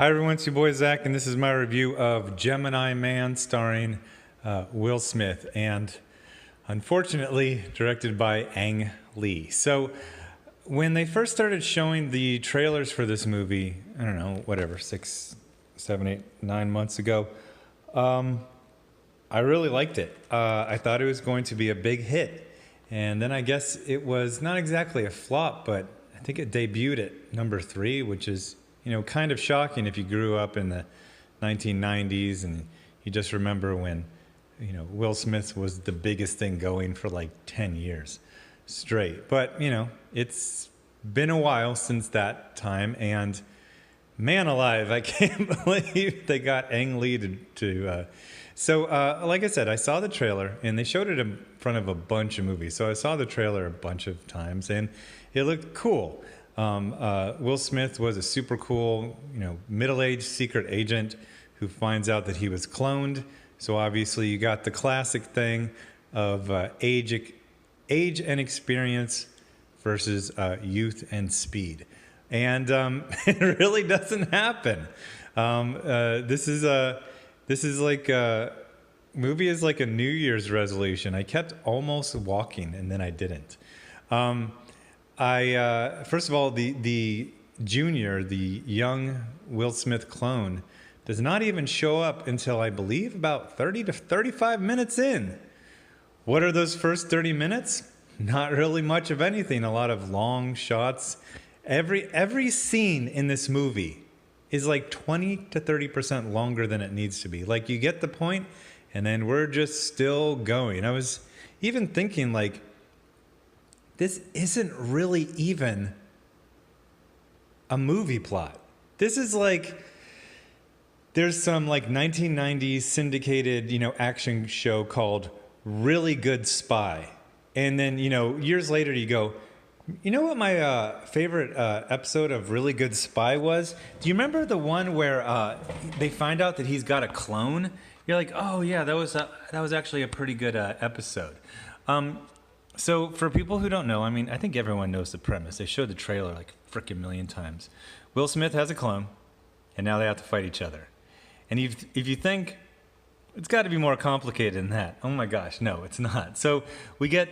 Hi everyone, it's your boy Zach, and this is my review of Gemini Man starring Will Smith, and unfortunately directed by Ang Lee. So when they first started showing the trailers for this movie, I don't know, whatever, 6, 7, 8, 9 months ago, I really liked it. I thought it was going to be a big hit, and then I guess it was not exactly a flop, but I think it debuted at number 3, which is kind of shocking if you grew up in the 1990s and you just remember when, Will Smith was the biggest thing going for like 10 years straight. But, it's been a while since that time, and man alive, I can't believe they got Ang Lee So, like I said, I saw the trailer, and they showed it in front of a bunch of movies. So I saw the trailer a bunch of times, and it looked cool. Will Smith was a super cool, middle-aged secret agent who finds out that he was cloned. So obviously you got the classic thing of age and experience versus youth and speed. And it really doesn't happen. This is like movie is like a New Year's resolution. I kept almost walking and then I didn't. First of all, the junior, the young Will Smith clone, does not even show up until I believe about 30 to 35 minutes in. What are those first 30 minutes? Not really much of anything. A lot of long shots. Every scene in this movie is like 20 to 30% longer than it needs to be. Like, you get the point, and then we're just still going. I was even thinking, like, this isn't really even a movie plot. This is like, there's some like 1990s syndicated, action show called Really Good Spy. And then, years later you go, you know what my favorite episode of Really Good Spy was? Do you remember the one where they find out that he's got a clone? You're like, oh yeah, that was actually a pretty good episode. So for people who don't know, I think everyone knows the premise. They showed the trailer like a freaking million times. Will Smith has a clone, and now they have to fight each other. And if you think, it's got to be more complicated than that. Oh my gosh, no, it's not. So we get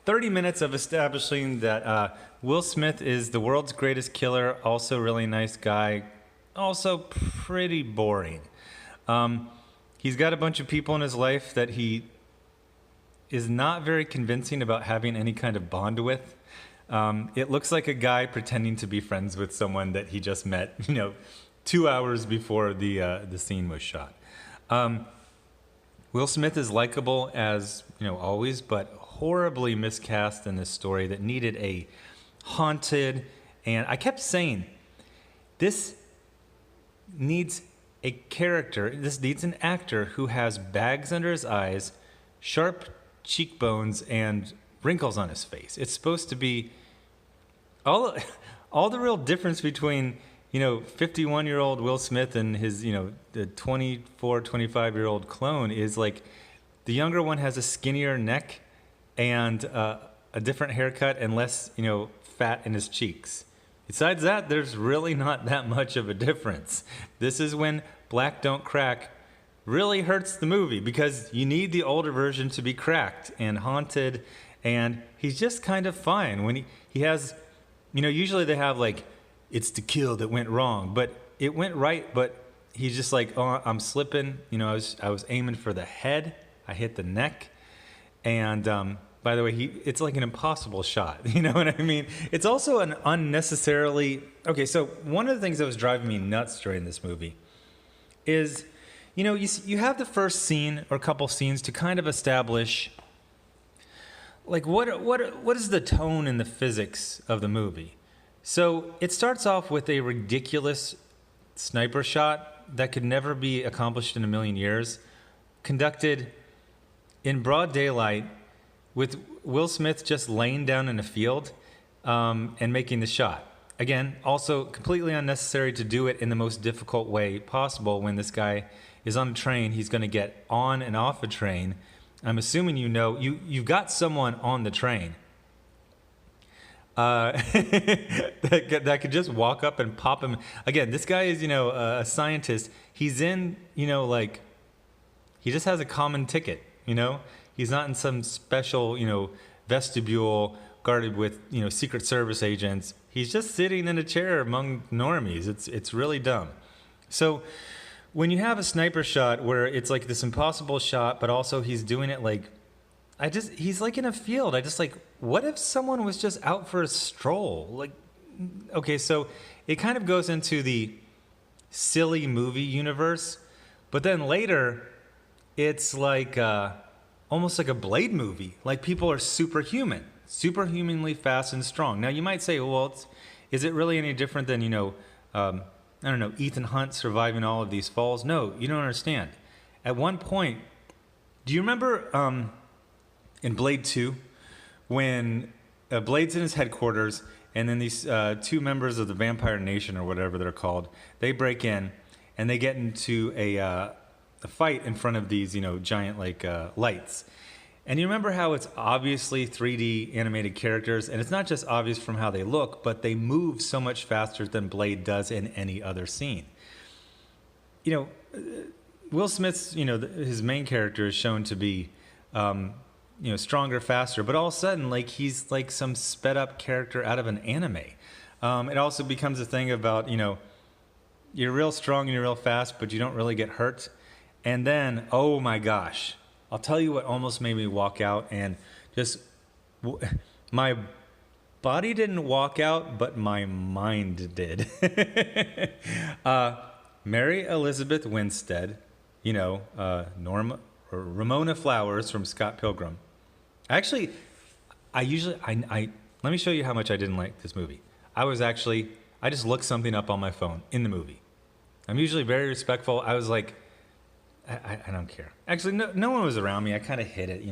30 minutes of establishing that Will Smith is the world's greatest killer, also really nice guy, also pretty boring. He's got a bunch of people in his life that he is not very convincing about having any kind of bond with. It looks like a guy pretending to be friends with someone that he just met, 2 hours before the scene was shot. Will Smith is likable as, always, but horribly miscast in this story that needed a haunted, and I kept saying, this needs a character, this needs an actor who has bags under his eyes, sharp cheekbones, and wrinkles on his face. It's supposed to be all the real difference between 51-year-old Will Smith and his the 24, 25-year-old clone is like the younger one has a skinnier neck and a different haircut and less fat in his cheeks. Besides that, there's really not that much of a difference. This is when Black Don't Crack really hurts the movie, because you need the older version to be cracked and haunted, and he's just kind of fine when he has, usually they have like, it's the kill that went wrong, but it went right, but he's just like, oh, I'm slipping, I was aiming for the head, I hit the neck, and by the way, it's like an impossible shot, you know what I mean? It's also an unnecessarily, okay, so one of the things that was driving me nuts during this movie is, you have the first scene or couple scenes to kind of establish, like, what is the tone and the physics of the movie? So it starts off with a ridiculous sniper shot that could never be accomplished in a million years, conducted in broad daylight with Will Smith just laying down in a field and making the shot. Again, also completely unnecessary to do it in the most difficult way possible. When this guy is on a train, he's going to get on and off a train. I'm assuming you've got someone on the train. that could just walk up and pop him. Again, this guy is, a scientist. He's in, like, he just has a common ticket, He's not in some special, vestibule guarded with, Secret Service agents. He's just sitting in a chair among normies. It's really dumb. So when you have a sniper shot where it's like this impossible shot, but also he's doing it like, he's like in a field. What if someone was just out for a stroll? Like, okay, so it kind of goes into the silly movie universe, but then later it's like almost like a Blade movie. Like people are superhumanly fast and strong. Now you might say, well, is it really any different than, I don't know, Ethan Hunt surviving all of these falls? No, you don't understand. At one point, do you remember in Blade 2 when Blade's in his headquarters and then these two members of the Vampire Nation or whatever they're called, they break in and they get into a fight in front of these, giant lights. And you remember how it's obviously 3D animated characters, and it's not just obvious from how they look, but they move so much faster than Blade does in any other scene. Will Smith's, his main character is shown to be, stronger, faster, but all of a sudden, like he's like some sped up character out of an anime. It also becomes a thing about, you're real strong and you're real fast, but you don't really get hurt. And then, oh my gosh, I'll tell you what almost made me walk out, and just my body didn't walk out, but my mind did. Mary Elizabeth Winstead, Ramona Flowers from Scott Pilgrim. Actually, let me show you how much I didn't like this movie. I just looked something up on my phone in the movie. I'm usually very respectful. I was like, I don't care. Actually, no one was around me. I kind of hid it,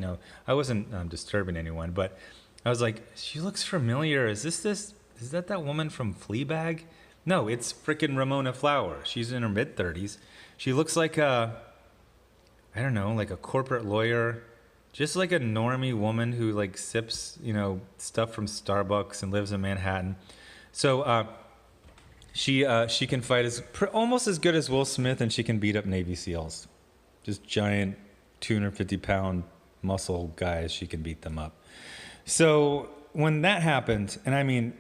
I wasn't disturbing anyone, but I was like, she looks familiar. Is that woman from Fleabag? No, it's frickin' Ramona Flowers. She's in her mid-30s. She looks like like a corporate lawyer, just like a normie woman who like sips, stuff from Starbucks and lives in Manhattan. So she can fight almost as good as Will Smith, and she can beat up Navy SEALs. Just giant 250-pound muscle guys, she can beat them up. So when that happened, and I mean,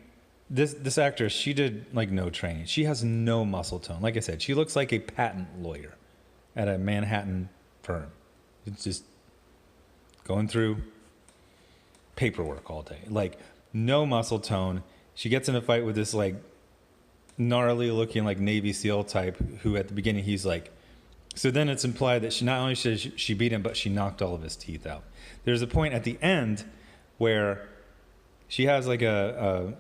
this actress, she did like no training. She has no muscle tone. Like I said, she looks like a patent lawyer at a Manhattan firm. It's just going through paperwork all day. Like no muscle tone. She gets in a fight with this like gnarly looking like Navy SEAL type who at the beginning he's like, so then it's implied that she not only she beat him, but she knocked all of his teeth out. There's a point at the end where she has like a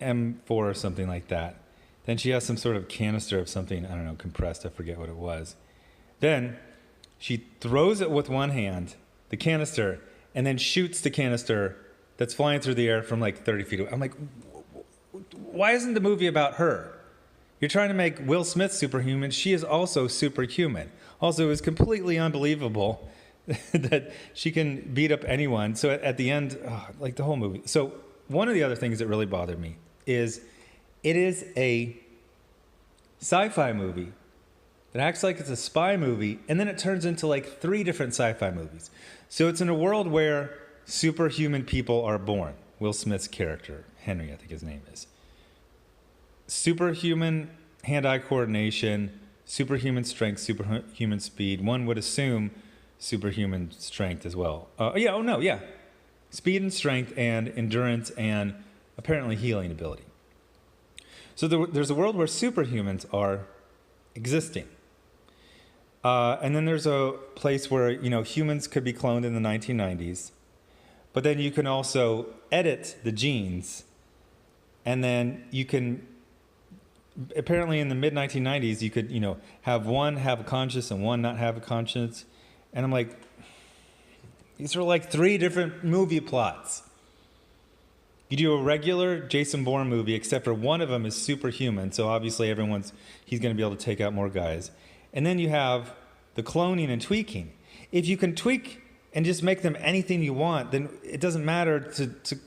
M4 or something like that. Then she has some sort of canister of something, I don't know, compressed, I forget what it was. Then she throws it with one hand, the canister, and then shoots the canister that's flying through the air from like 30 feet away. I'm like, why isn't the movie about her? You're trying to make Will Smith superhuman. She is also superhuman. Also, it was completely unbelievable that she can beat up anyone. So at the end, like the whole movie. So one of the other things that really bothered me is it is a sci-fi movie that acts like it's a spy movie, and then it turns into like 3 different sci-fi movies. So it's in a world where superhuman people are born. Will Smith's character, Henry, I think his name is. Superhuman hand-eye coordination, superhuman strength, superhuman speed. One would assume superhuman strength as well. Speed and strength and endurance and apparently healing ability. So there's a world where superhumans are existing. And then there's a place where, humans could be cloned in the 1990s. But then you can also edit the genes. And then you can, apparently in the mid-1990s, you could, have one have a conscience and one not have a conscience. And I'm like, these are like 3 different movie plots. You do a regular Jason Bourne movie, except for one of them is superhuman, so obviously he's going to be able to take out more guys. And then you have the cloning and tweaking. If you can tweak and just make them anything you want, then it doesn't matter to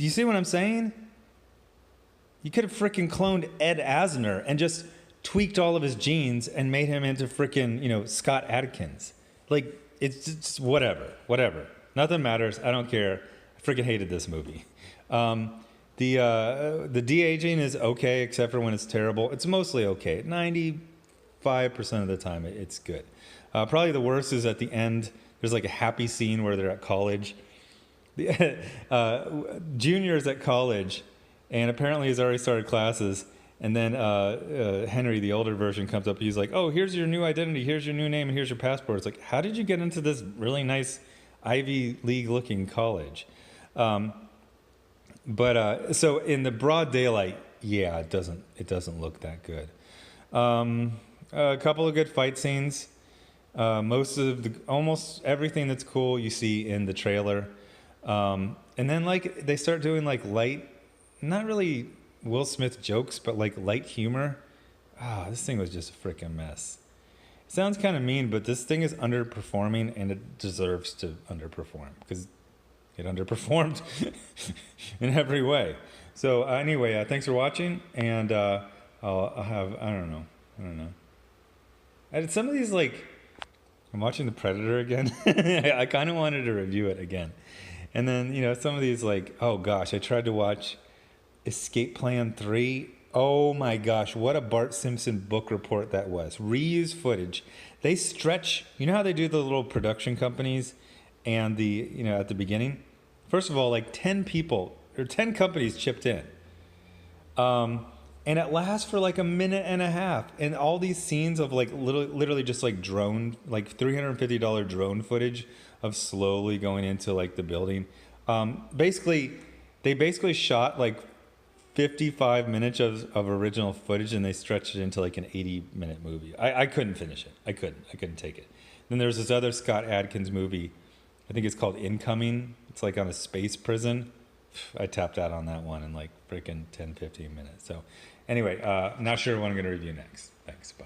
Do you see what I'm saying? You could have freaking cloned Ed Asner and just tweaked all of his genes and made him into freaking, Scott Adkins. Like, it's just whatever. Nothing matters. I don't care. I freaking hated this movie. The de-aging is okay, except for when it's terrible. It's mostly okay. 95% of the time, it's good. Probably the worst is at the end. There's like a happy scene where they're at college. Junior's at college, and apparently he's already started classes. And then Henry, the older version, comes up. He's like, "Oh, here's your new identity. Here's your new name, and here's your passport." It's like, how did you get into this really nice Ivy League-looking college? So in the broad daylight, yeah, it doesn't look that good. A couple of good fight scenes. Almost everything that's cool you see in the trailer. And then like they start doing like light, not really Will Smith jokes, but like light humor. This thing was just a freaking mess. It sounds kind of mean, but this thing is underperforming, and it deserves to underperform because it underperformed in every way. So anyway, thanks for watching, and I'll have I don't know. Some of these, like, I'm watching The Predator again. I kind of wanted to review it again, and then some of these, like, oh gosh, I tried to watch Escape Plan 3. Oh my gosh, what a Bart Simpson book report that was. Reuse footage. They stretch, how they do the little production companies and at the beginning. First of all, like 10 people or 10 companies chipped in. And it lasts for like a minute and a half. And all these scenes of like literally just like drone, like $350 drone footage of slowly going into like the building. They basically shot like 55 minutes of original footage, and they stretched it into like an 80-minute movie. I couldn't finish it. I couldn't take it. Then there's this other Scott Adkins movie. I think it's called Incoming. It's like on a space prison. I tapped out on that one in like freaking 10, 15 minutes. So anyway, not sure what I'm going to review next. Thanks. Bye.